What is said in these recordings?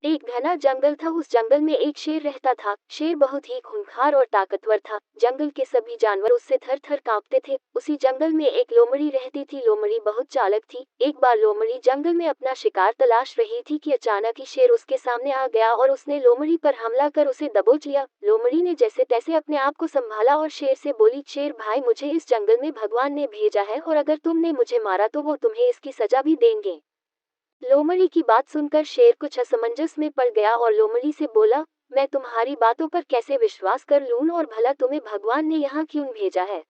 एक घना जंगल था। उस जंगल में एक शेर रहता था। शेर बहुत ही खूंखार और ताकतवर था। जंगल के सभी जानवर उससे थर थर कांपते थे। उसी जंगल में एक लोमड़ी रहती थी। लोमड़ी बहुत चालाक थी। एक बार लोमड़ी जंगल में अपना शिकार तलाश रही थी कि अचानक ही शेर उसके सामने आ गया और उसने लोमड़ी पर हमला कर उसे दबोच लिया। लोमड़ी ने जैसे तैसे अपने आप को संभाला और शेर से बोली, शेर भाई, मुझे इस जंगल में भगवान ने भेजा है और अगर तुमने मुझे मारा तो वो तुम्हें इसकी सजा भी देंगे। लोमड़ी की बात सुनकर शेर कुछ असमंजस में पड़ गया और लोमड़ी से बोला, मैं तुम्हारी बातों पर कैसे विश्वास कर लूं और भला तुम्हें भगवान ने यहाँ क्यों भेजा है।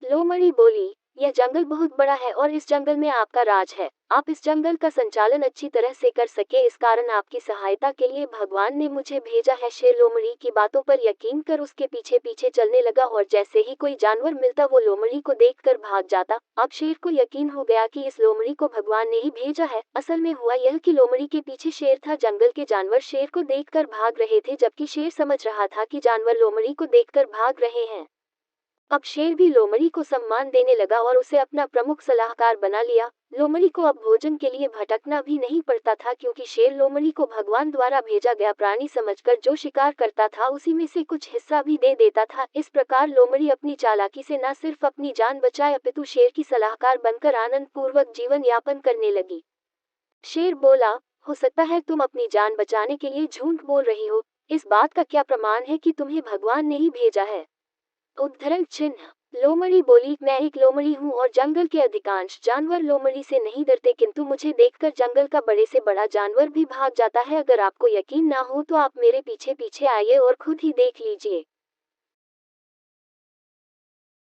लोमड़ी बोली, यह जंगल बहुत बड़ा है और इस जंगल में आपका राज है। आप इस जंगल का संचालन अच्छी तरह से कर सके, इस कारण आपकी सहायता के लिए भगवान ने मुझे भेजा है। शेर लोमड़ी की बातों पर यकीन कर उसके पीछे पीछे चलने लगा और जैसे ही कोई जानवर मिलता वो लोमड़ी को देखकर भाग जाता। अब शेर को यकीन हो गया कि इस लोमड़ी को भगवान ने ही भेजा है। असल में हुआ यह कि लोमड़ी के पीछे शेर था। जंगल के जानवर शेर को देखकर भाग रहे थे जबकि शेर समझ रहा था कि जानवर लोमड़ी को देखकर भाग रहे हैं। अब शेर भी लोमड़ी को सम्मान देने लगा और उसे अपना प्रमुख सलाहकार बना लिया। लोमड़ी को अब भोजन के लिए भटकना भी नहीं पड़ता था क्योंकि शेर लोमड़ी को भगवान द्वारा भेजा गया प्राणी समझकर जो शिकार करता था उसी में से कुछ हिस्सा भी दे देता था। इस प्रकार लोमड़ी अपनी चालाकी से न सिर्फ अपनी जान बचाए अपितु शेर की सलाहकार बनकर आनंद पूर्वक जीवन यापन करने लगी। शेर बोला, हो सकता है तुम अपनी जान बचाने के लिए झूठ बोल रही हो। इस बात का क्या प्रमाण है कि तुम्हें भगवान ने ही भेजा है। उद्धरण चिन्ह। लोमड़ी बोली, मैं एक लोमड़ी हूँ और जंगल के अधिकांश जानवर लोमड़ी से नहीं डरते, किंतु मुझे देखकर जंगल का बड़े से बड़ा जानवर भी भाग जाता है। अगर आपको यकीन ना हो तो आप मेरे पीछे पीछे आइए और खुद ही देख लीजिए।